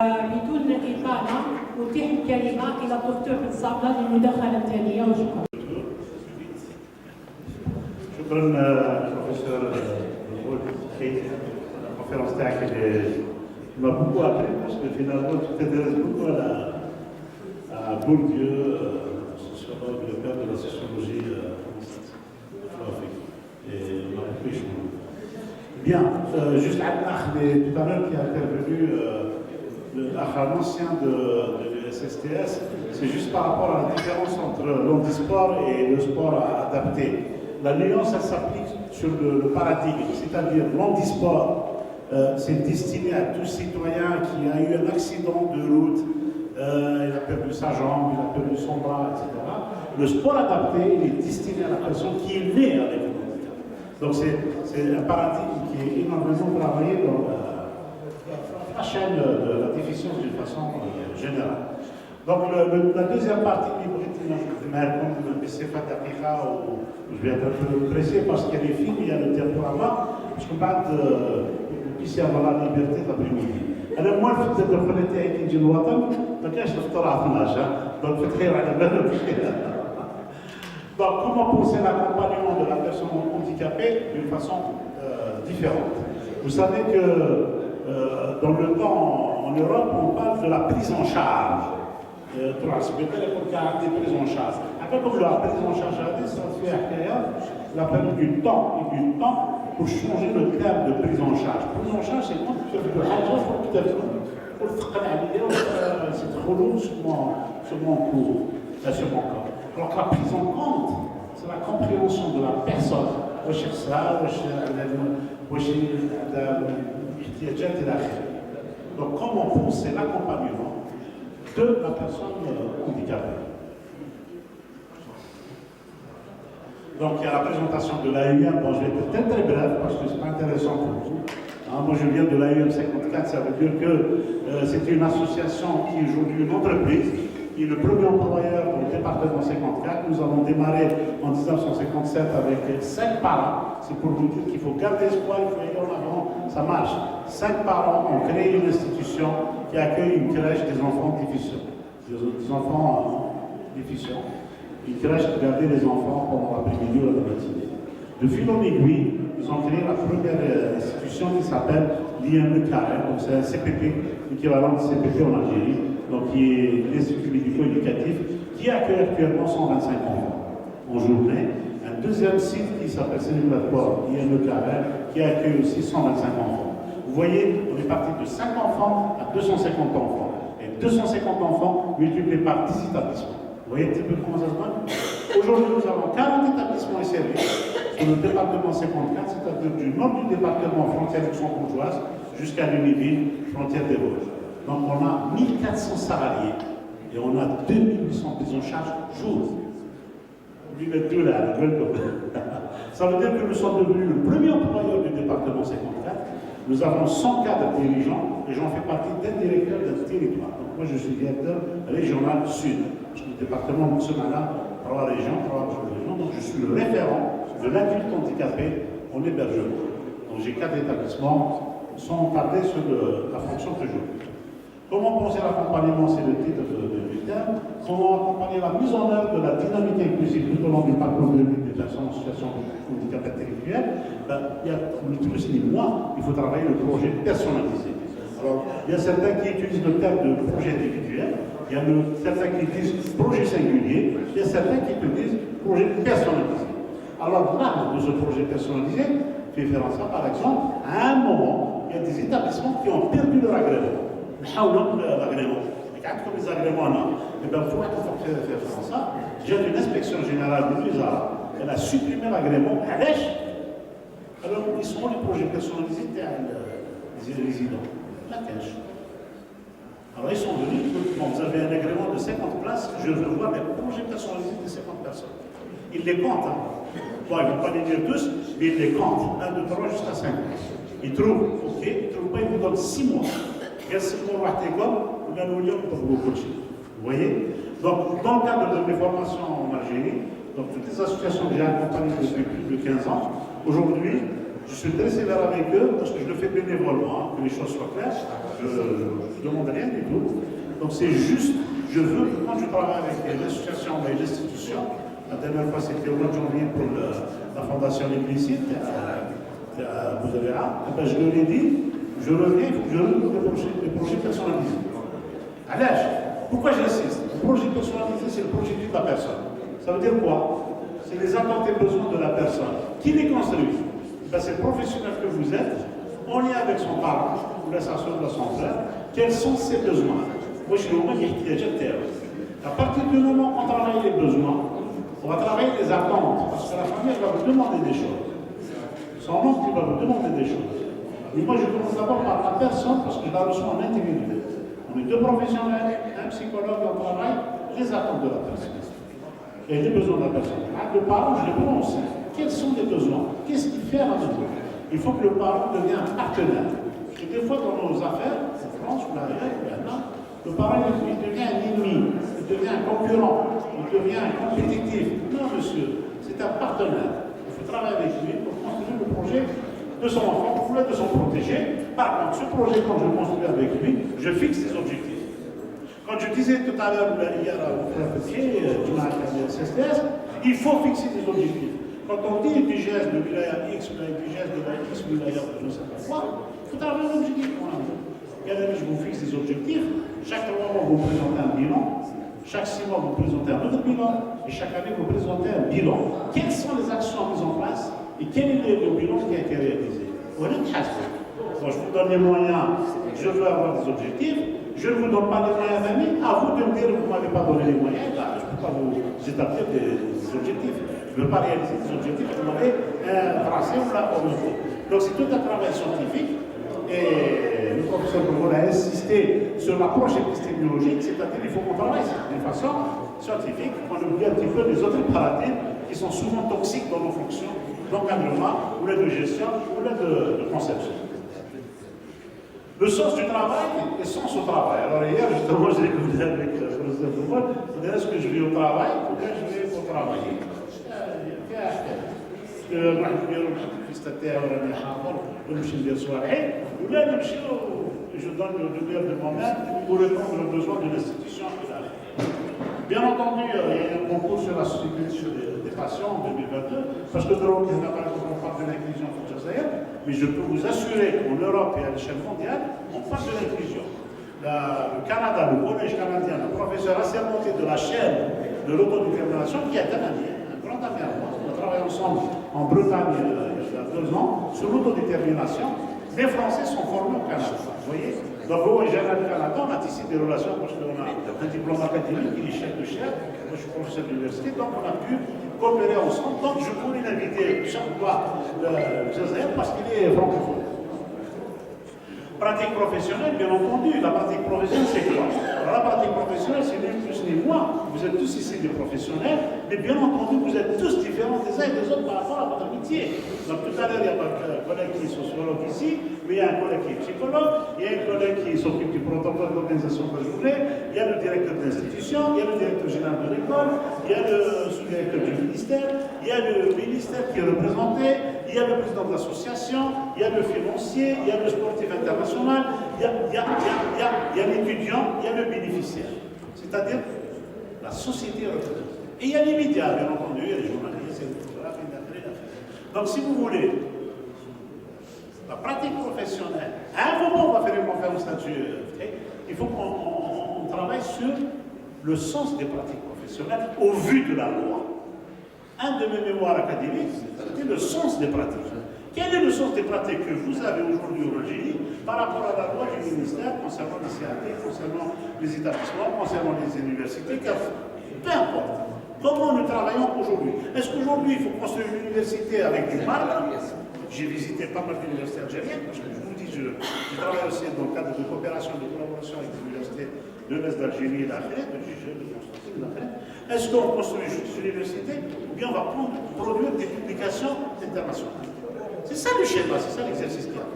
بدون إطالة أتيح الكلمة إلى الدكتور الصابلة للمداخلة التالية وشكرا. شكرا بروفيسور الكونفérence تاعك m'a beaucoup appris parce que finalement tu t'intéresses beaucoup à Bourdieu, sociologue, le père de la sociologie et m'a beaucoup échoué. Bien, juste tout à l'heure qui a intervenu l'ancien de l'USSTS, c'est juste par rapport à la différence entre l'handisport et le sport adapté. La nuance, elle s'applique sur le paradigme, c'est-à-dire l'handisport, c'est destiné à tout citoyen qui a eu un accident de route, il a perdu sa jambe, il a perdu son bras, etc. Le sport adapté, il est destiné à la personne qui est née avec le handicap. Donc c'est un paradigme qui est énormément travaillé dans la chaîne de la déficience d'une façon générale. Donc la deuxième partie du briefing, je vais être un peu pressé parce qu'il y a les films, il y a le diaporama, parce que puisse y avoir la liberté l'après-midi. Alors moi, le fait de reconnaître avec une Watan, donc je ne donc je très Donc comment penser l'accompagnement de la personne handicapée d'une façon différente? Vous savez que dans le temps, en Europe, on parle de la prise en charge. Prise en charge. Après, comme la prise en charge ça fait la peine du temps et du temps pour changer le terme de prise en charge. Prise en charge, c'est quand tu fais de l'argent c'est trop long sur mon corps. Alors la prise en compte, c'est la compréhension de la personne. Donc comment penser l'accompagnement de la personne handicapée. Donc il y a la présentation de l'AUM, bon je vais être très très bref parce que c'est pas intéressant pour vous. Moi je viens de l'AUM 54, ça veut dire que c'est une association qui est aujourd'hui une entreprise, qui est le premier employeur dans le département 54. Nous avons démarré en 1957 avec 5 parents. C'est pour vous dire qu'il faut garder espoir, il faut aller en avant, ça marche. 5 parents ont créé une institution qui accueille une crèche des enfants déficients. Des enfants déficients. Une crèche qui gardait les enfants pendant l'après-midi ou la matinée. De fil en aiguille, ils ont créé la première institution qui s'appelle l'IME Carré. Donc c'est un CPP, l'équivalent de CPP en Algérie, donc qui est l'Institut médico-éducatif, qui accueille actuellement 125 enfants en journée. Un deuxième site qui s'appelle Cellulatoire, l'IME Carré, qui accueille aussi 125 enfants. Vous voyez, on est parti de 5 enfants à 250 enfants. Et 250 enfants multipliés par 10 établissements. Vous voyez un petit peu comment ça se passe? Aujourd'hui, nous avons 40 établissements et services sur le département 54, c'est-à-dire du nord du département frontière luxembourgeoise jusqu'à l'Univille, frontière des Vosges. Donc on a 1400 salariés et on a 2800 prises en charge jour. Ça veut dire que nous sommes devenus le premier employeur du département 54. Nous avons 100 cadres dirigeants et j'en fais partie d'un directeur d'un territoire. Donc moi je suis directeur régional sud. Parce que le département de Semana, 3 régions, donc je suis le référent de l'adulte handicapé en hébergement. Donc j'ai 4 établissements sans parler sur la fonction que j'occupe. Comment penser l'accompagnement, c'est le titre du terme. Comment accompagner la mise en œuvre de la dynamique inclusive tout au long du parcours de vie des personnes en situation de handicap intellectuel? Il y a ni plus ni moins, il faut travailler le projet personnalisé. Alors, il y a certains qui utilisent le terme de projet individuel, il y a certains qui disent projet singulier, il y a certains qui disent projet personnalisé. Alors, l'âme de ce projet personnalisé fait référence à, par exemple, à un moment, il y a des établissements qui ont perdu leur agrément. L'agrément. Comme les agréments, il faut faire référence à ça. J'ai une inspection générale de l'USARA, elle a supprimé l'agrément à l'èche. Alors, ils sont les projets personnalisés des résidents. La cache. Alors, ils sont venus, bon, vous avez un agrément de 50 places, je veux voir les projets personnalisés de 50 personnes. Ils les comptent. Bon, ils ne vont pas les dire tous, mais ils les comptent. 1, 2, 3 jusqu'à 5. Ils trouvent, ok, ils ne trouvent pas, ils vous donnent 6 mois. Il y a 6 mois, vous voyez? Donc, dans le cadre de mes formations en Algérie, donc toutes les associations que j'ai accompagnées depuis plus de 15 ans, aujourd'hui, Je suis très sévère avec eux parce que je le fais bénévolement, que les choses soient claires. Je ne demande rien du tout. Donc c'est juste, je veux que quand je travaille avec l'association et l'institution, la dernière fois c'était au mois de janvier pour la fondation Implicite, vous avez je leur ai dit, je reviens, il faut que je renouvelle les projets personnalisés. À l'âge, pourquoi j'insiste? Le projet personnalisé, c'est le projet de la personne. Ça veut dire quoi? C'est les attentes et besoins de la personne. Qui les construit? C'est le professionnel que vous êtes, en lien avec son parent, ou sa soeur, ou son frère, quels sont ses besoins? Moi, je suis au moins à partir du moment où on travaille les besoins, on va travailler les attentes, parce que la famille va vous demander des choses. Son oncle va vous demander des choses. Mais moi, je commence d'abord par la personne, parce que je la reçois en individuel. On est deux professionnels, un psychologue, on travaille les attentes de la personne. Et les besoins de la personne. Le parent, je le prends aussi. Quels sont les besoins? Qu'est-ce qu'il fait à la maison? Il faut que le parent devienne un partenaire. Et des fois, dans nos affaires, en France, ou l'ailleurs, maintenant, le parent, il devient un ennemi, il devient un concurrent, il devient un compétitif. Non, monsieur, c'est un partenaire. Il faut travailler avec lui pour construire le projet de son enfant, pour de son protégé. Par contre, ce projet, quand je le construis avec lui, je fixe des objectifs. Quand je disais tout à l'heure, hier, au frère Petit, du CSTS, il faut fixer des objectifs. Quand on dit du geste de wilaya X, du geste de la X, wilaya, je ne sais pas quoi, il faut avoir un objectif. Je vous fixe des objectifs. Chaque mois, vous présentez un bilan. Chaque 6 mois, vous présentez un autre bilan. Et chaque année, vous présentez un bilan. Quelles sont les actions mises en place et quel est le bilan qui a été réalisé? Quand je vous donne les moyens, je veux avoir des objectifs. Je ne vous donne pas les moyens d'amis. À vous de me dire que vous ne m'avez pas donné les moyens. Je ne peux pas vous établir des objectifs. Je ne veux pas réaliser des objectifs que vous m'avez tracés ou la orienté. Donc c'est tout un travail scientifique. Et le professeur Bourgogne a insisté sur l'approche épistémologique, c'est-à-dire qu'il faut qu'on travaille d'une façon scientifique, qu'on oublie un petit peu les autres paradigmes qui sont souvent toxiques dans nos fonctions d'encadrement, ou de gestion, ou de conception. Le sens du travail et sens au travail. Alors hier, justement, j'ai écouté avec le professeur Bourgogne, est-ce que je vais au travail ou bien je vais au travailler? Je donne le meilleur de moi-même pour répondre aux besoins de l'institution. Bien entendu, il y a un concours sur la sécurité des patients en 2022, parce que on parle de l'inclusion mais je peux vous assurer qu'en Europe et à l'échelle mondiale, on parle de l'inclusion. Le Canada, le collège canadien, le professeur assermenté de la chaîne de l'autodétermination, qui est un ami, un grand ami à moi. On a travaillé ensemble en Bretagne il y a 2 ans sur l'autodétermination. Les Français sont formés au Canada. Vous voyez? Donc, au Général Canada, on a tissé des relations parce qu'on a un diplôme académique, il est chef de chaire. Moi, je suis professeur d'université, donc on a pu coopérer ensemble. Donc, je voulais l'inviter chaque fois Joseph parce qu'il est francophone. Pratique professionnelle, bien entendu. La pratique professionnelle, c'est quoi? Alors, la pratique professionnelle, c'est ni plus ni moins. Vous êtes tous ici des professionnels, mais bien entendu, vous êtes tous différents des uns et des autres par rapport à votre métier. Donc, tout à l'heure, il y a un collègue qui est sociologue ici, mais il y a un collègue qui est psychologue, il y a un collègue qui s'occupe du protocole d'organisation de la journée, il y a le directeur de l'institution, il y a le directeur général de l'école, il y a le sous-directeur du ministère, il y a le ministère qui est représenté, il y a le président de l'association, il y a le financier, il y a le sportif international, il y a l'étudiant, il y a le bénéficiaire. C'est-à-dire la société représentée. Et il y a les médias, bien entendu, il y a les journalistes, etc. Donc si vous voulez, la pratique professionnelle, à un moment on va faire une conférence là-dessus, il faut qu'on travaille sur le sens des pratiques professionnelles au vu de la loi. Un de mes mémoires académiques, c'était le sens des pratiques. Quel est le sens des pratiques que vous avez aujourd'hui au RGI par rapport à la loi du ministère concernant les CAT, concernant les établissements, concernant les universités, peu importe. Comment nous travaillons aujourd'hui? Est-ce qu'aujourd'hui il faut construire une université avec du marbre? J'ai visité pas mal d'universités algériennes, parce que je vous dis, je travaille aussi dans le cadre de coopération, de collaboration avec les universités de l'Est d'Algérie et d'Afrique, de Gigel, de Constantine, d'Afrique. Est-ce qu'on construit juste une université ou bien on va produire des publications internationales? C'est ça le schéma, c'est ça l'exercice qu'il y a.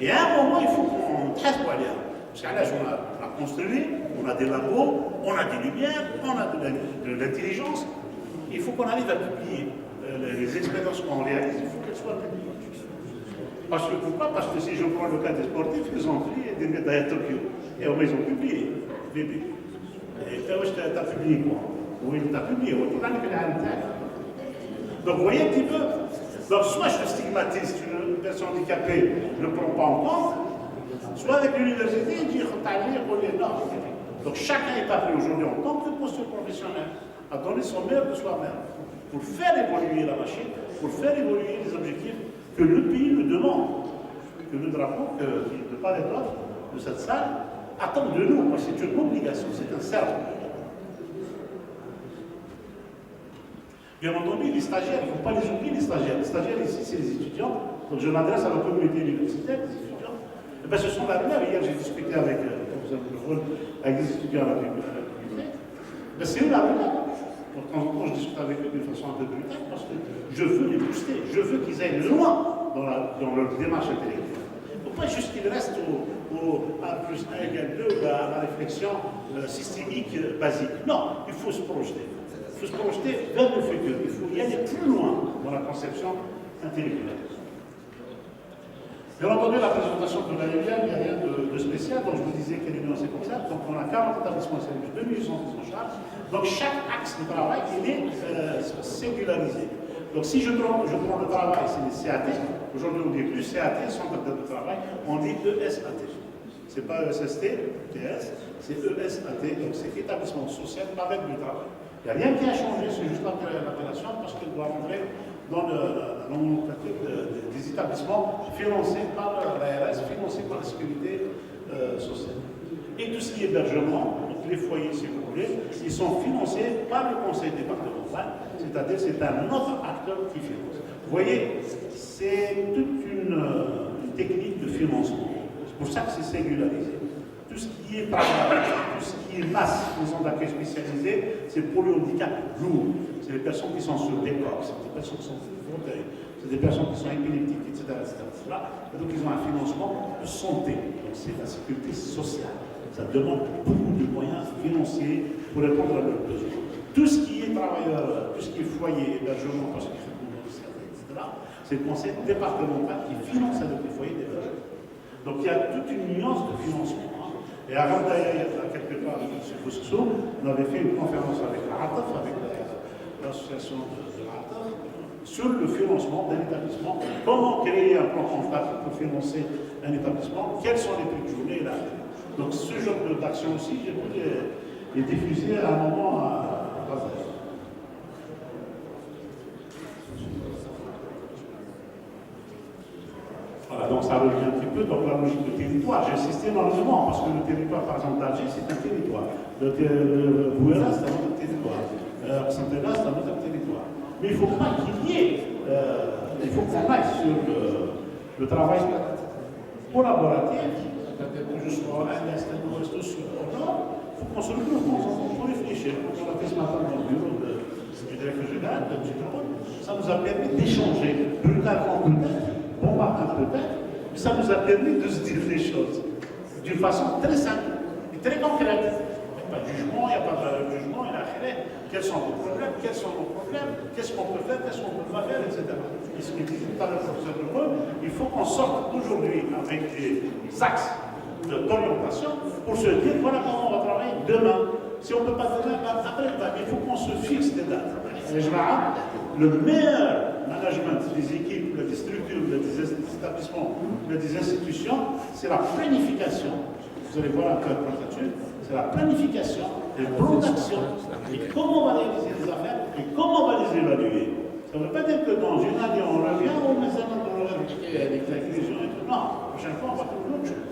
Et à un moment, il faut qu'on trace pour aller. Parce qu'à l'âge, on a construit, on a des labos, on a des lumières, on a de l'intelligence. Il faut qu'on arrive à publier les expériences qu'on réalise, il faut qu'elles soient publiées. Parce que pourquoi? Parce que si je prends le cas des sportifs, ils ont pris des médailles à Tokyo. Et au moins ils ont publié. Et tu as publié quoi? Oui, tu as publié. Donc vous voyez un petit peu. Donc soit je stigmatise une personne handicapée, je ne prends pas en compte, soit avec l'université, il dit non. Donc chacun est appris aujourd'hui en tant que posture professionnel à donner son meilleur de soi-même pour faire évoluer la machine, pour faire évoluer les objectifs que le pays nous demande, que le drapeau, de part et d'autre de cette salle, attend de nous, parce que c'est une obligation, c'est un serment. Bien entendu, les stagiaires, il ne faut pas les oublier, les stagiaires. Les stagiaires ici, c'est les étudiants. Donc je m'adresse à la communauté universitaire, les étudiants. Et bien, ce sont la relève. Hier, j'ai discuté avec, avec des étudiants à la bibliothèque. Ben, c'est eux la relève. De temps en temps, je discute avec eux d'une façon un peu plus tard, parce que je veux les booster, je veux qu'ils aillent loin dans leur démarche intellectuelle. Il ne faut pas juste qu'ils restent au 1+1 égale 2, à la réflexion systémique basique. Non, il faut se projeter. Il faut se projeter vers le futur. Il faut y aller plus loin dans la conception intellectuelle. Bien entendu, la présentation de l'année dernière, il n'y a rien de spécial. Donc, je vous disais qu'elle est dans ces concepts. Donc, on a 40 établissements et services, 2800 qui sont en charge. Donc, chaque axe de travail, il est singularisé. Donc, si je prends le travail, c'est les CAT. Aujourd'hui, on dit plus CAT, centre de travail, on dit ESAT. Ce n'est pas ESST, TS, c'est ESAT. Donc, c'est établissement social avec du travail. Il n'y a rien qui a changé, c'est juste l'appellation parce qu'elle doit rentrer dans la nomenclature des établissements financés par l'ARS, financés par la sécurité sociale. Et tout ce qui est hébergement, donc les foyers si vous voulez, ils sont financés par le conseil départemental, c'est-à-dire c'est un autre acteur qui finance. Vous voyez, c'est toute une technique de financement. C'est pour ça que c'est singularisé. Tout ce qui est travail, tout ce qui est masse, maison d'accueil spécialisée, c'est pour le handicap lourd. C'est les personnes qui sont sur des corps, c'est des personnes qui sont sur des fauteuils, c'est des personnes qui sont épileptiques, etc. Et donc ils ont un financement de santé. Donc c'est la sécurité sociale. Ça demande beaucoup de moyens financiers pour répondre à leurs besoins. Tout ce qui est travailleur, tout ce qui est foyer, hébergement, parce qu'il faut etc. C'est le conseil départemental qui finance avec les foyers d'hébergement. Donc il y a toute une nuance de financement. Et avant d'ailleurs, quelque part, M. Boussou, on avait fait une conférence avec l'ATAF, avec l'association de l'ATAF, sur le financement d'un établissement. Comment créer un plan comptable pour financer un établissement? Quels sont les prix de journée là? Donc ce genre d'action aussi, j'ai pu les diffuser à un moment à Gaza. Voilà, donc ça revient un petit peu dans la logique du territoire. J'insiste énormément parce que le territoire, par exemple, d'Alger, c'est un territoire. Le Bouéra, c'est un autre territoire. Santena, c'est un autre territoire. Mais il ne faut pas qu'il y ait, il faut qu'on aille sur le travail collaboratif, c'est-à-dire que je sois à l'est, à l'ouest, au sud, au nord, il faut qu'on se retrouve pour réfléchir. On l'a fait ce matin dans le bureau du directeur général de M. Capone. Ça nous a permis d'échanger brutalement peut-être, bombardant peut-être, mais ça nous a permis de se dire les choses d'une façon très simple et très concrète. Il n'y a pas de jugement, il n'y a pas de jugement, il y a rien. Quels sont vos problèmes, quels sont nos problèmes, qu'est-ce qu'on peut faire, qu'est-ce qu'on ne peut pas faire, etc. Et ce que disait tout à l'heure le professeur Lebrun, il faut qu'on sorte aujourd'hui avec des axes d'orientation pour se dire voilà comment on va travailler demain. Si on ne peut pas demain, après, il faut qu'on se fixe des dates. Et je le meilleur management des équipes, des structures, des établissements, des institutions, c'est la planification. Vous allez voir un peu là-dessus, c'est la planification, le plan d'action, et comment on va réaliser les affaires, et comment on va les évaluer. Ça ne veut pas dire que dans une année on revient, on met ça dans le avec la crise et tout. Non, la prochaine fois on va trouver autre chose.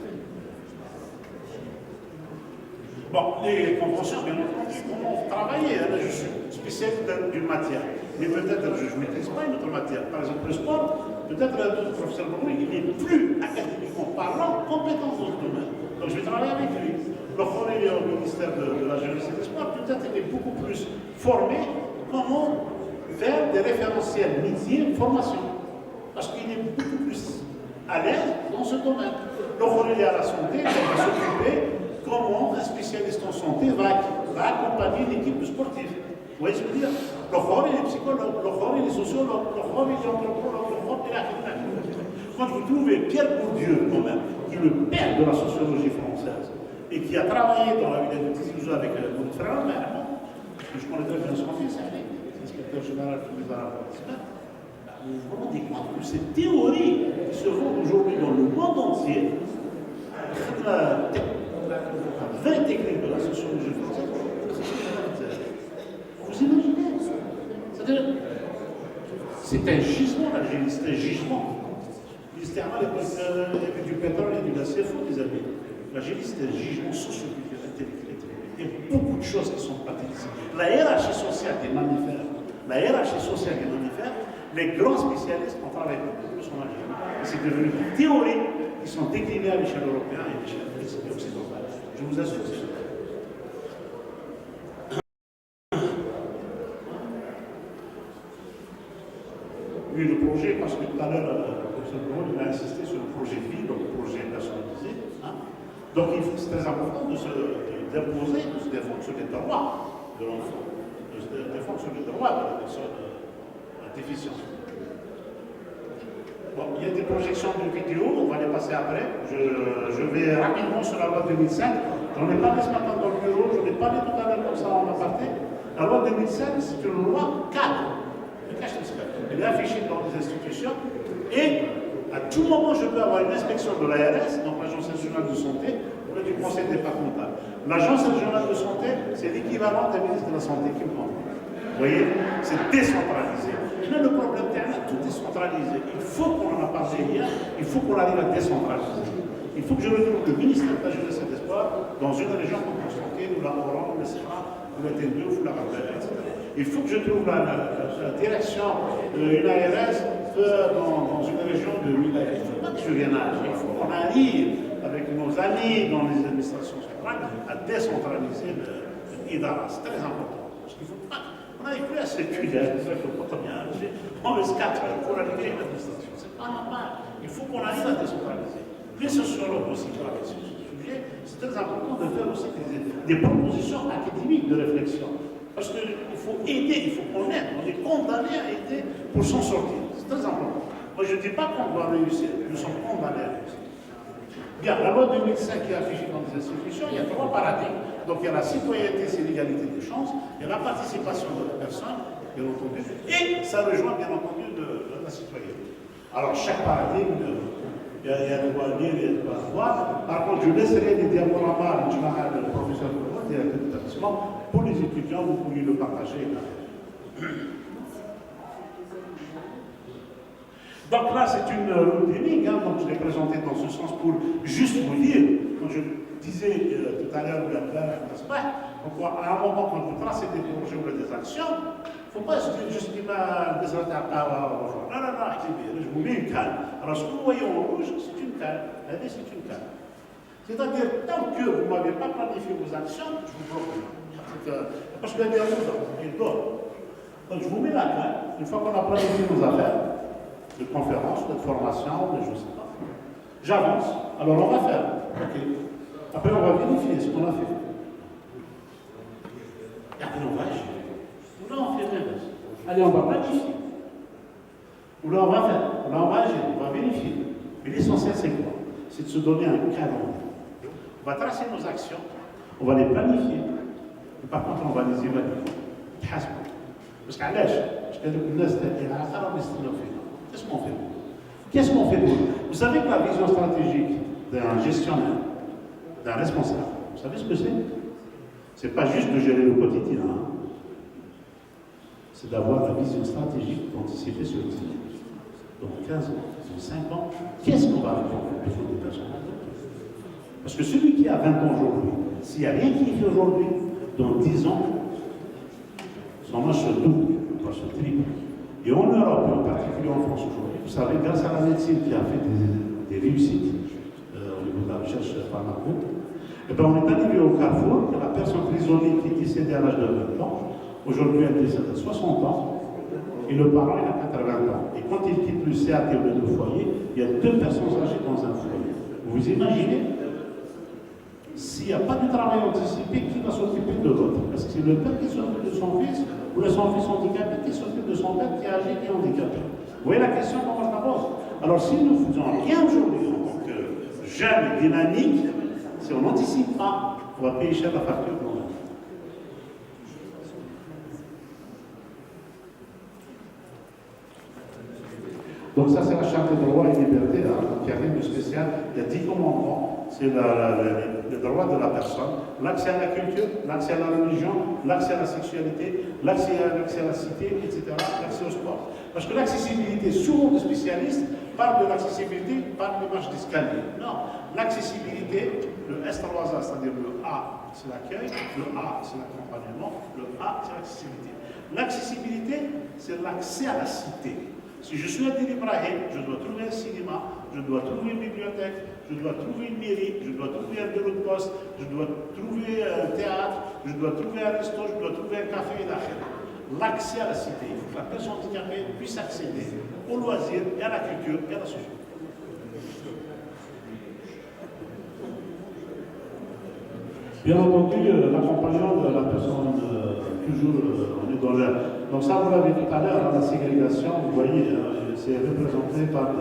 Bon, les conventions, bien entendu, comment travailler. Je suis spécialiste d'une matière, mais peut-être je ne maîtrise pas une autre matière. Par exemple, le sport, peut-être le professeur Bourgogne, il est plus académiquement parlant compétent dans ce domaine. Donc je vais travailler avec lui. Le Khoré au ministère de la Jeunesse et des Sports, peut-être il est beaucoup plus formé comment faire des référentiels métiers formation. Parce qu'il est beaucoup plus à l'aise dans ce domaine. Le Khoré à la santé, il va s'occuper comment un spécialiste en santé va accompagner une équipe de sportifs. Vous voyez ce que je veux dire? Le Khoré il est psychologue, le Khoré il est sociologue, le Khoré il est anthropologue, le Khoré il est architecte. quand vous trouvez Pierre Bourdieu, quand même, qui est le père de la sociologie française, et qui a travaillé dans la ville de Tizi Ouzou avec mon frère, que je connais très bien son fils, l'inspecteur général des Arabes, vous vous rendez compte que ces théories qui se font aujourd'hui dans le monde entier, la vraie technique de la sociologie française, vous imaginez? C'est-à-dire, c'est un gisement, l'Algérie, c'est un gisement. L'histoire, il y avait du pétrole et du gaz, c'est faux, les amis. L'Algérie, c'est un gisement socio-culturel, intellectuel. Il y a beaucoup de choses qui sont pratiquées ici. La hiérarchie sociale des mammifères, les grands spécialistes ont travaillé beaucoup plus en Algérie. Et c'est devenu des théories qui sont déclinées à l'échelle européenne et à l'échelle occidentale. Je vous assure que c'est ça. Oui, le projet, parce que tout à l'heure, le professeur Brown a insisté sur le projet de vie, donc le projet personnalisé. Hein. Donc c'est très important de d'imposer, de se défendre sur les droits de l'enfant, de se défendre sur les droits de la personne déficiente. Bon, il y a des projections de vidéos, on va les passer après. Je vais rapidement sur la loi 2005. J'en ai parlé ce matin dans le bureau, je l'ai parlé tout à l'heure comme ça en aparté. La loi 2005, c'est une loi cadre. Elle est affichée dans les institutions et à tout moment, je peux avoir une inspection de l'ARS, donc l'Agence régionale de santé, ou du conseil départemental. L'Agence régionale de santé, c'est l'équivalent d'un ministre de la Santé qui me prend. Vous voyez, c'est décentralisé. Mais le problème, tout est centralisé. Il faut qu'on en a parlé hier, il faut qu'on arrive à décentraliser. Il faut que je retrouve le ministère de la Jeunesse et des Sports dans une région comme Constantine, ou la Oran, ou le Sénat, ou le Tenduf, ou la Rappel, etc. Il faut que je trouve la direction d'une ARS dans une région de 1000 habitants. Il ne faut pas que je vienne à agir. Il faut qu'on arrive avec nos amis dans les administrations centrales à décentraliser l'IDARA. C'est très important. Parce qu'il ne faut pas. On n'arrive plus à circuler, c'est vrai que quand on vient, on laisse 4 heures pour arriver à l'administration. C'est pas normal. Il faut qu'on arrive à décentraliser. Les sociologues aussi travaillent sur ce sujet. C'est très important de faire aussi des propositions académiques de réflexion. Parce qu'il faut aider, il faut qu'on aide. On est condamné à aider pour s'en sortir. C'est très important. Moi, je ne dis pas qu'on doit réussir. Nous sommes condamnés à réussir. Bien, la loi 2005 qui est affichée dans les institutions, il y a 3 paradigmes. Donc, il y a la citoyenneté, c'est l'égalité des chances. Il y a la participation de la personne, bien entendu. Et ça rejoint, bien entendu, de la citoyenneté. Alors, chaque paradigme, il y a de quoi lire, il y a de quoi voir. Par contre, je laisserai les diaporamas, le professeur de directeur d'établissement, pour les étudiants, vous pourriez le partager. Donc là, c'est une routine, hein, donc je l'ai présenté dans ce sens pour juste vous dire, quand je disais tout à l'heure, n'est-ce pas, donc à un moment, quand vous tracez des projets ou des actions, il ne faut pas se dire juste qu'il va descendre à part. Non, je vous mets une canne. Alors ce que vous voyez en rouge, c'est une canne. Regardez, c'est une canne. C'est-à-dire, tant que vous ne m'avez pas planifié vos actions, je vous bloque. Parce qu'il y a des raisons, il dort. Donc je vous mets la canne, une fois qu'on a planifié nos affaires, de conférences, de formation, de je ne sais pas. J'avance, alors on va faire. Ok. Après on va vérifier ce qu'on a fait. Et après on va agir. Ou là on fait l'inverse. Allez, on va planifier. Ou là on va faire. Ou là on va agir, on va vérifier. Mais l'essentiel c'est quoi? C'est de se donner un calendrier. On va tracer nos actions, on va les planifier. Et par contre on va les évaluer. Parce qu'à l'âge, je te dis que là c'est qu'est-ce qu'on fait? Qu'est-ce qu'on fait pour eux? Vous savez que la vision stratégique d'un gestionnaire, d'un responsable, vous savez ce que c'est? C'est pas juste de gérer le quotidien, hein. C'est d'avoir la vision stratégique d'anticiper sur le temps. Donc 15 ans, dans 5 ans, qu'est-ce qu'on va répondre aux besoins des personnes? Parce que celui qui a 20 ans aujourd'hui, s'il n'y a rien qui est fait aujourd'hui, dans 10 ans, son âge se double, voire se triple. Et en Europe, et en particulier en France aujourd'hui, vous savez, grâce à la médecine qui a fait des réussites au niveau de la recherche pharmaceutique, eh bien, on est arrivé au carrefour que la personne prisonnière qui est décédée à l'âge de 20 ans, aujourd'hui elle décède à 60 ans, et le parent il a 80 ans. Et quand il quitte le CAT ou le foyer, il y a 2 personnes âgées dans un foyer. Vous imaginez, s'il n'y a pas de travail anticipé, qui va s'occuper de l'autre? Parce que c'est le père qui s'occupe de son fils, ou son fils handicapé qui s'occupe de son père qui est âgé et handicapé. Vous voyez la question comment je la pose? Alors si nous faisons rien aujourd'hui en tant que jeunes dynamiques, si on n'anticipe pas, on va payer cher la facture. Donc ça, c'est la charte des droits et libertés, hein, qui a rien de spécial. Il y a 10 commandements. C'est le droit de la personne, l'accès à la culture, l'accès à la religion, l'accès à la sexualité, l'accès à la cité, etc., l'accès au sport. Parce que l'accessibilité, souvent les spécialistes parlent de l'accessibilité par les marches d'escalier. Non, l'accessibilité, le S3A, c'est-à-dire le A, c'est l'accueil, le A, c'est l'accompagnement, le A, c'est l'accessibilité. L'accessibilité, c'est l'accès à la cité. Si je suis à Dilibrahe, je dois trouver un cinéma, je dois trouver une bibliothèque, je dois trouver une mairie, je dois trouver un bureau de poste, je dois trouver un théâtre, je dois trouver un resto, je dois trouver un café et l'affaire. L'accès à la cité, il faut que la personne handicapée puisse accéder aux loisirs, et à la culture, et à la société. Bien entendu, l'accompagnement de la personne, toujours, on est dans l'air. Donc ça, vous l'avez tout à l'heure, la ségrégation, vous voyez, c'est représenté par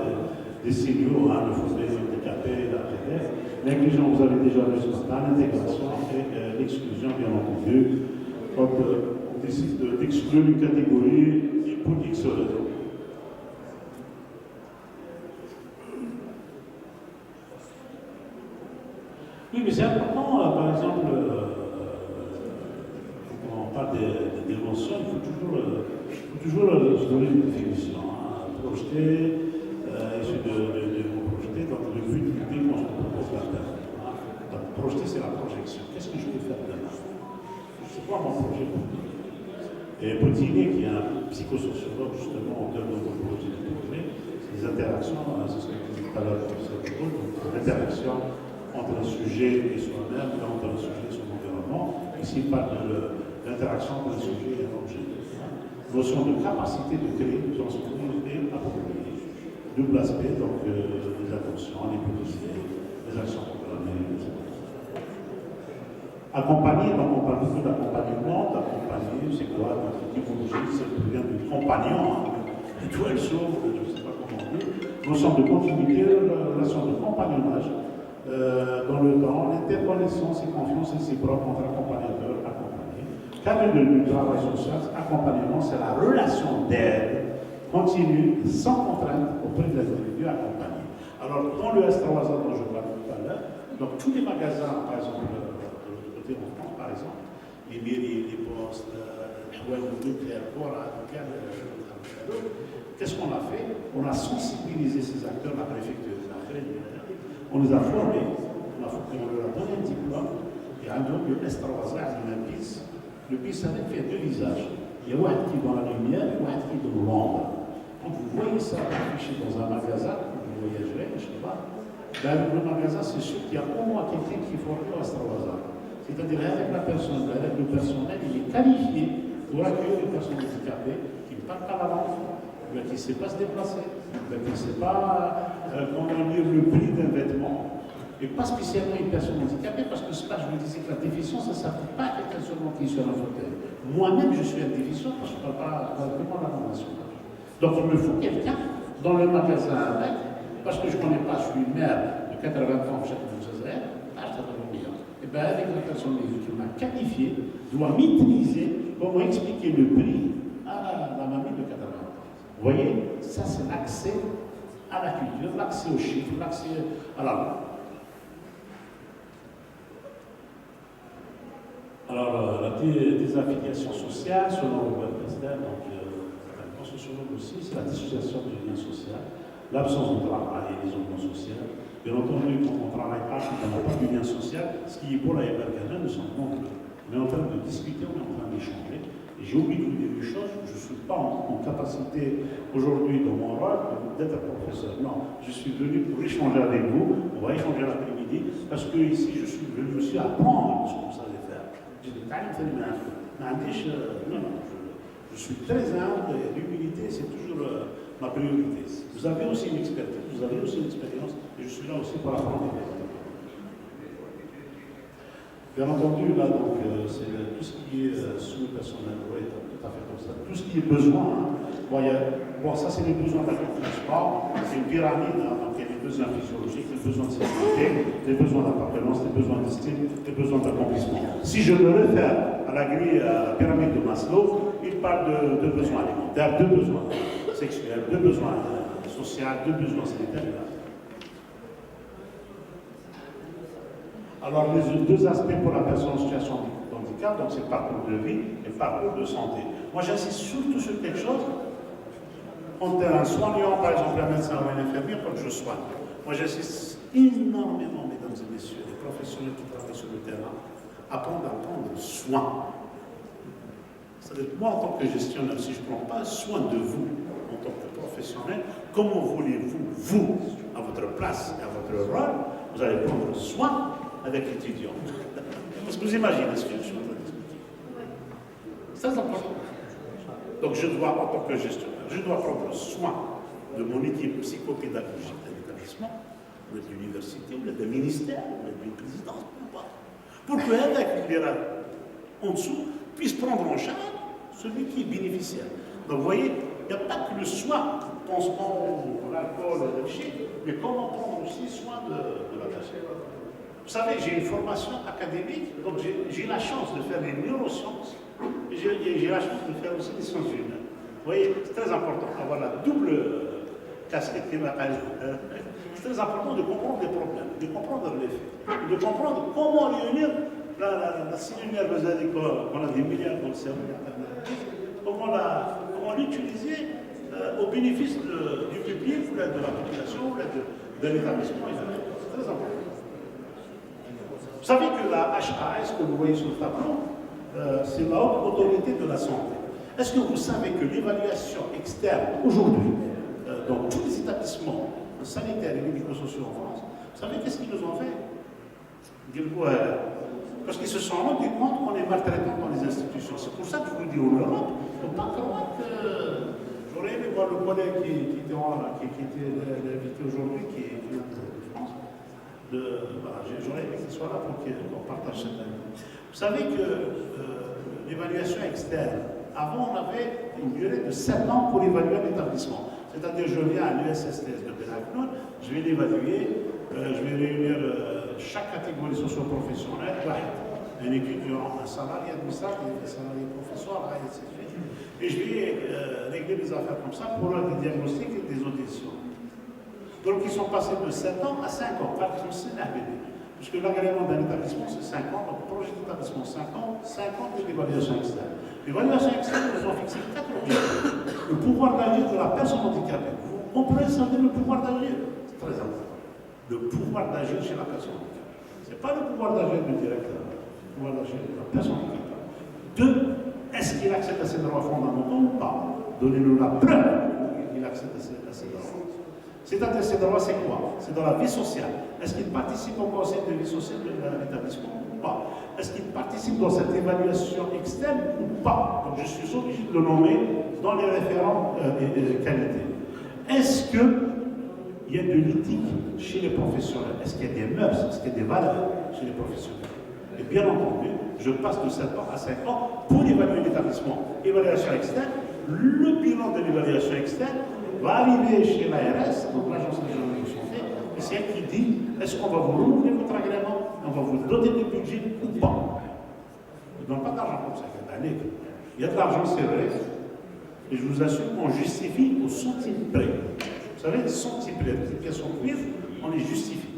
des signaux, le fauteuil handicapé, la RDF. L'inclusion, vous avez déjà vu ce matin, l'intégration et l'exclusion, bien entendu. Donc, on décide d'exclure une catégorie pour X raisons. Oui, mais c'est important, par exemple, quand on parle d'émotions, il faut toujours se donner une définition. Projeter, essayer de vous projeter dans le but de lutter contre la terre. Donc, projeter, c'est la projection. Qu'est-ce que je vais faire demain? C'est quoi mon projet pour demain? Et Bottiné, qui est un psychosociologue, justement, auteur de notre projet de projet, les interactions, c'est ce que je disais tout à l'heure, l'interaction entre un sujet et soi-même, entre un sujet et son environnement. Ici, il parle de l'interaction entre un sujet et un objet. Notion de capacité de créer, de transformer et approprier. Double aspect, donc les attentions, les publicités, les actions programmées, etc. Accompagner, donc on parle beaucoup d'accompagnement, d'accompagner, c'est quoi? Dans l'étymologie, ça vient du compagnon, étoile sourde, je ne sais pas comment on dit. Notion de continuité, relation de compagnonnage. Dans le temps, l'interconnaissance et confiance réciproque entre accompagnateur et accompagné. Cadre du travail social, accompagnement, c'est la relation d'aide continue, sans contrainte, auprès de l'individu accompagné. Alors, dans le S3A dont je parlais tout à l'heure, donc tous les magasins, par exemple, de l'autre côté en France, par exemple, les mairies, les postes, qu'est-ce qu'on a fait? On a sensibilisé ces acteurs, la préfecture, la préfecture. On les a formés, on leur a donné un diplôme, et un jour, le S3A, il y a un PIS. Le PIS, ça fait deux visages. Il y a un qui est dans la lumière et un qui est dans l'ombre. Quand vous voyez ça affiché dans un magasin, quand vous voyagerez, je ne sais pas, dans le magasin, c'est sûr qu'il y a au moins quelqu'un qui est formé au S3A. C'est-à-dire, avec la personne, avec le personnel, il est qualifié pour accueillir les personnes handicapées qui ne parlent pas la langue, qui ne sait pas se déplacer, qui ne sait pas comment dire le prix d'un vêtement, et pas spécialement une personne handicapée, parce que c'est pas, je me disais que la déficience, ça ne s'applique pas à quelqu'un seulement qui est sur un fauteuil. Moi-même, je suis un déficient parce que je ne parle pas vraiment la langue nationale. Donc, il me faut quelqu'un dans le magasin avec, parce que je ne connais pas, je suis une mère de 80 ans, chaque fois que je sais, et bien avec la personne qui m'a qualifié, doit maîtriser comment expliquer le prix à la mamie de 80 ans. Vous voyez, ça c'est l'accès à la culture, l'accès aux chiffres, l'accès à la langue. Alors, la désaffiliation sociale, selon le web président, donc la sociologue aussi, c'est la dissociation du lien social, l'absence de travail et l'isolement social. Bien entendu, quand on ne travaille pas, quand on n'a pas du lien social, ce qui est pour la Hébergana ne s'en compte plus. On est en train de discuter, on est en train d'échanger. Et j'ai oublié de vous dire une chose, je ne suis pas en capacité aujourd'hui dans mon rôle d'être professeur. Non, je suis venu pour échanger avec vous, on va échanger l'après-midi, parce que ici je suis venu aussi apprendre ce que vous savez faire. Je dis, non, je suis très humble et l'humilité c'est toujours ma priorité. Vous avez aussi une expertise, vous avez aussi une expérience, et je suis là aussi pour apprendre. Bien entendu, là, donc, c'est tout ce qui est sous personnel, oui, tout à fait comme ça. Tout ce qui est besoin, Bon, ça, c'est les besoins d'accomplissement. C'est une pyramide. Hein, donc, il y a les besoins physiologiques, les besoins de sécurité, les besoins d'appartenance, les besoins d'estime, les besoins d'accomplissement. Si je me réfère à la grille, à la pyramide de Maslow, il parle de besoins alimentaires, de besoins sexuels, de besoins sociaux, de besoins sanitaires. Alors, les deux aspects pour la personne en situation de handicap, donc c'est parcours de vie et parcours de santé. Moi, j'insiste surtout sur quelque chose. Quand un soignant, par exemple un médecin ou un infirmier, quand je soigne, moi j'insiste énormément, mesdames et messieurs, les professionnels qui travaillent sur le terrain, à prendre soin. C'est-à-dire que moi, en tant que gestionnaire, si je ne prends pas soin de vous, en tant que professionnel, comment voulez-vous, vous, à votre place et à votre rôle, vous allez prendre soin avec l'étudiant? Est-ce que vous imaginez ce que je suis en train d'expliquer? C'est très important. Donc je dois, en tant que gestionnaire, je dois prendre soin de mon équipe psychopédagogique de l'établissement, ou de l'université, ou du ministère, ou d'une présidence, pour que l'élève qui est là en dessous puisse prendre en charge celui qui est bénéficiaire. Donc vous voyez, il n'y a pas que le soin, le pansement, l'alcool, le chic, mais comment prendre aussi soin de la personne. Vous savez, j'ai une formation académique, donc j'ai la chance de faire les neurosciences, et j'ai la chance de faire aussi les sciences humaines. Vous voyez, c'est très important, avoir la double casquette. C'est très important de comprendre les problèmes, de comprendre les faits, de comprendre comment réunir la cellule nerveuse qu'on a des milliards dans le cerveau, comment l'utiliser au bénéfice du public, ou de la population, ou de l'établissement. C'est très important. Vous savez que la HAS, que vous voyez sur le tableau, c'est la haute autorité de la santé. Est-ce que vous savez que l'évaluation externe, aujourd'hui, dans tous les établissements sanitaires et médico-sociaux en France, vous savez qu'est-ce qu'ils nous ont fait? Parce qu'ils se sont rendus compte qu'on est maltraitant dans les institutions. C'est pour ça que je vous dis en Europe, il ne faut pas croire que... J'aurais aimé voir le collègue qui était invité aujourd'hui, qui est de France. J'aurais aimé qu'il soit là pour qu'on partage cette année. Vous savez que l'évaluation externe, avant on avait une durée de 7 ans pour évaluer l'établissement. C'est-à-dire je viens à l'USSTS de Benacnoun, je vais l'évaluer, je vais réunir chaque catégorie socio-professionnelle, un étudiant, un salarié administratif, un salarié professeur, etc. Et je vais régler des affaires comme ça pour des diagnostics et des auditions. Donc ils sont passés de 7 ans à 5 ans, c'est un bébé. Puisque l'agrément d'un établissement, c'est 5 ans, donc le projet d'établissement, 5 ans de l'évaluation externe. L'évaluation externe, nous ont fixé 4 objectifs. Le pouvoir d'agir de la personne handicapée. Vous comprenez ça veut dire le pouvoir d'agir? C'est très important. Le pouvoir d'agir chez la personne handicapée. Ce n'est pas le pouvoir d'agir du directeur, le pouvoir d'agir de la personne handicapée. 2, est-ce qu'il accède à ses droits fondamentaux ou pas? Donnez-nous la preuve qu'il accède à ses droits. C'est-à-dire, ces droits, c'est quoi? C'est dans la vie sociale. Est-ce qu'il participe au conseil de vie sociale de l'établissement ou pas? Est-ce qu'il participe dans cette évaluation externe ou pas? Donc, je suis obligé de le nommer dans les référents qualité. Est-ce qu'il y a de l'éthique chez les professionnels? Est-ce qu'il y a des mœurs? Est-ce qu'il y a des valeurs chez les professionnels? Et bien entendu, je passe de 7 ans à 5 ans pour évaluer l'établissement. Évaluation externe, le bilan de l'évaluation externe va arriver chez l'ARS, donc l'Agence régionale de santé, et c'est elle qui dit est-ce qu'on va vous renouveler votre agrément, on va vous doter du budget ou pas. On ne donne pas d'argent comme ça, il y a de l'argent, c'est vrai, et je vous assure qu'on justifie au centime près. Vous savez, le centime près, les pièces en cuivre, on les justifie.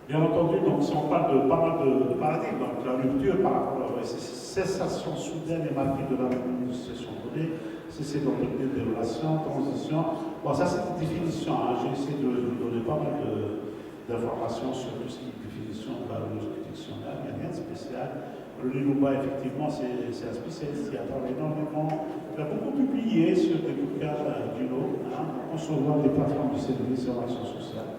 Bien entendu, donc, si on parle de pas mal de paradigmes, donc la rupture par rapport à la cessation soudaine et marquée de la situation donnée, cesser d'entretenir des relations, transition. Bon, ça c'est une définition, hein. J'ai essayé de vous donner pas mal d'informations sur tout ce qui est définition de la logique dictionnaire, il n'y a rien de spécial. Le Lilouba, effectivement, c'est un spécialiste qui a travaillé énormément, il a beaucoup publié sur des bouquins d'UNO, hein, concevoir des plateformes de services et relations sociales.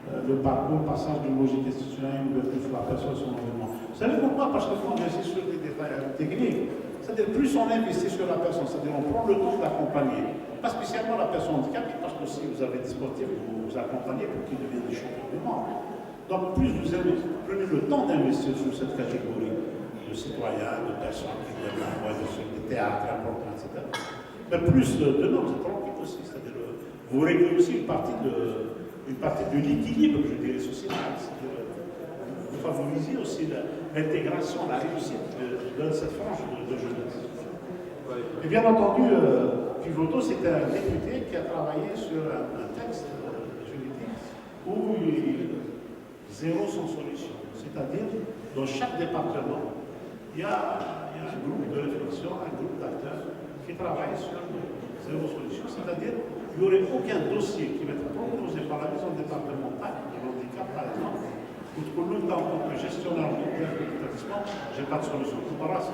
Le parcours, passage d'une logique institutionnelle à une ouverture sur la personne et son environnement. Vous savez pourquoi? Parce que quand on investit sur des détails techniques, c'est-à-dire plus on investit sur la personne, c'est-à-dire on prend le temps de l'accompagner, pas spécialement la personne handicapée, parce que si vous avez des sportifs, vous accompagnez pour qu'ils deviennent des champions du monde. Donc plus vous prenez le temps d'investir sur cette catégorie, de citoyens, de personnes qui demandent de théâtre importants, etc. Mais plus de normes économiques aussi, c'est-à-dire vous réglez aussi une partie de l'équilibre, je dirais, sociétal. Vous favorisez aussi l'intégration, la réussite de cette frange de jeunesse. Et bien entendu, Pivoto, c'est un député qui a travaillé sur un texte juridique où zéro sans solution. C'est-à-dire, dans chaque département, il y a un groupe de réflexion, un groupe d'acteurs qui travaillent sur zéro solution. C'est-à-dire, il n'y aurait aucun dossier qui va être proposé par la maison départementale de l'handicap, par exemple, où tout le monde, en tant que gestionnaire de l'établissement, je n'ai pas de solution. Tout voilà, c'est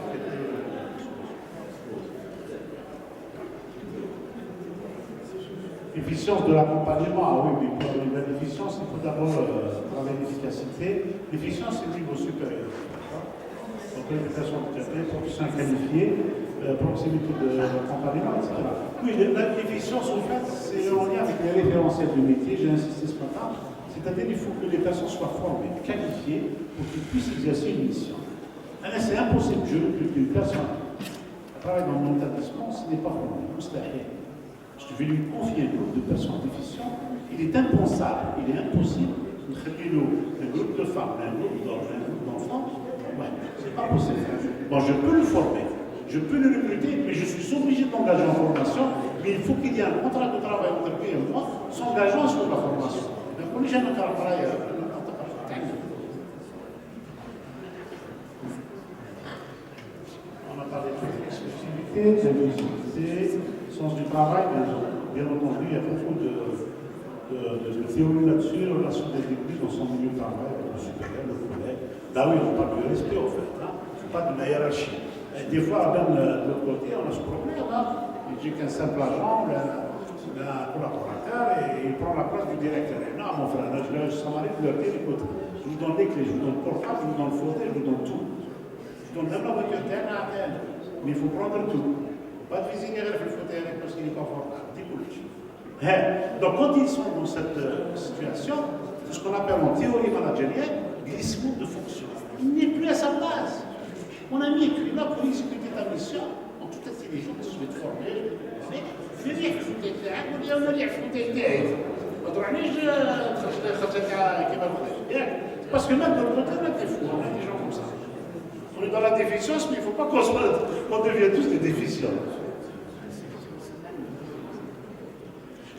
l'efficience de l'accompagnement, ah oui, mais pour arriver à l'efficience, il faut d'abord travailler l'efficacité. L'efficience, c'est le niveau supérieur. Donc, l'éducation handicapée, profession qualifiée, proximité de l'accompagnement, etc. Oui, l'efficience, en fait, c'est en lien avec les référentiels du métier, j'ai insisté ce matin. C'est-à-dire qu'il faut que les personnes soient formées, qualifiées, pour qu'ils puissent exercer une mission. C'est impossible, je recrute une personne qui travaille dans mon établissement, ce n'est pas formé, c'est-à-dire. Je vais lui confier un groupe de personnes déficientes, il est impensable, il est impossible de traiter un groupe de femmes, un groupe d'hommes, un groupe d'enfants. Ouais, c'est pas possible. Bon, je peux le former, je peux le recruter, mais je suis obligé d'engager en formation, mais il faut qu'il y ait un contrat de travail entre lui et moi, s'engageant sur la formation. Donc, on est jamais en travail. On a parlé de l'exclusivité, de l'inclusivité, sens du travail, bien entendu, il y a beaucoup de théories là-dessus, la relation des individus dans son milieu de travail, le supérieur, le collègue. Là oui, on parle du respect, en fait, hein. Pas de la hiérarchie. Et des fois, même de l'autre côté, on a ce problème, hein. Il dit qu'un simple agent, un collaborateur, et il prend la place du directeur. Et non, mon frère, ça m'arrive de leur dire, écoute, je vous donne les clés, je vous donne le portable, je vous donne le fauteuil, je vous donne tout. Je donne même la voiture telle à telle. Mais il faut prendre tout. Pas de visite avec le fauteuil parce qu'il est confortable. Donc, quand ils sont dans cette situation, c'est ce qu'on appelle en théorie managériale glissement de fonction. Il n'est plus à sa place. Mon ami est là pour exécuter ta mission en toute intelligence. Je vais te former, je vais te parce que même de l'autre côté, on a des fous, on a des gens comme ça. On est dans la déficience, mais il ne faut pas qu'on devienne tous des déficients.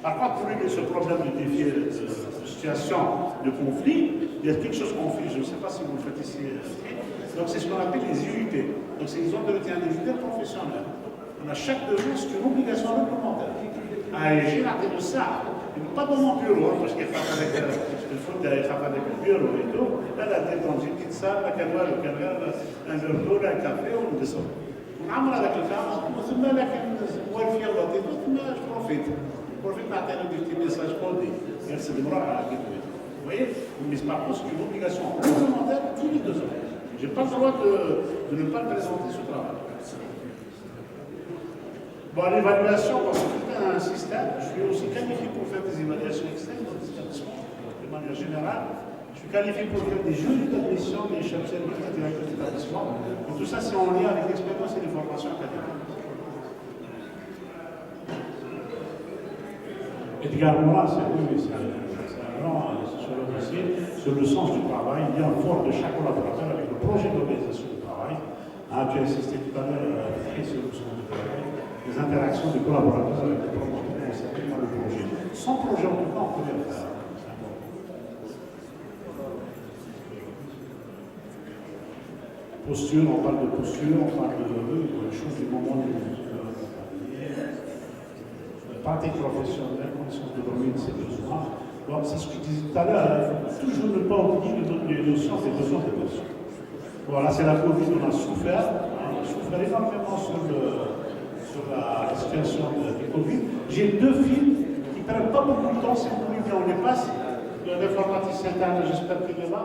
Par contre, pour régler ce problème de situation de conflit, il y a quelque chose de conflit, je ne sais pas si vous le faites ici. Donc c'est ce qu'on appelle les IUT. Donc c'est les zones de retien individuel professionnel. On a chaque 2 jours, c'est une obligation réglementaire. J'ai raté de ça. Pas dans mon bureau, parce qu'il faut avec le fauteuil, il faut avec le bureau et tout. Elle a été dans une petite salle, là, qu'elle voit un verre d'eau, un café, on descend. On a avec le caméra, on se met avec une fière dans tes doigts, mais je profite. Je profite maintenant du petit message qu'on dit. Elle se démarre à la guide. Vous voyez? Mais par contre, c'est une obligation réglementaire tous les 2 ans. Je n'ai pas le droit de ne pas le présenter ce travail. Bon, l'évaluation, parce que c'est un système, je suis aussi qualifié pour faire des évaluations externes dans les établissements, de manière générale. Je suis qualifié pour faire des jeux d'établissement, des chefs de service, des directeurs d'établissement. Donc tout ça, c'est en lien avec l'expérience et les formations académiques. Edgar Morin, c'est un grand sur le dossier, sur le sens du travail, il y a un fort de chaque collaborateur avec le projet d'organisation du travail. Tu as insisté tout à l'heure sur le sens du travail. Les interactions des collaborateurs avec les promoteurs concernés par le projet. Sans projet, en tout cas, on peut le faire. Posture, on parle de posture, on parle de choses du moment de pratique professionnelle, connaissance de domaine de ses besoins. Donc, c'est ce que je disais tout à l'heure, il faut toujours ne pas oublier les notions des besoins des personnes. Voilà, c'est la Covid, on a souffert énormément sur la situation du Covid. J'ai 2 films qui ne prennent pas beaucoup de temps, si vous voulez bien on les passe. L'informaticien, j'espère qu'il est là.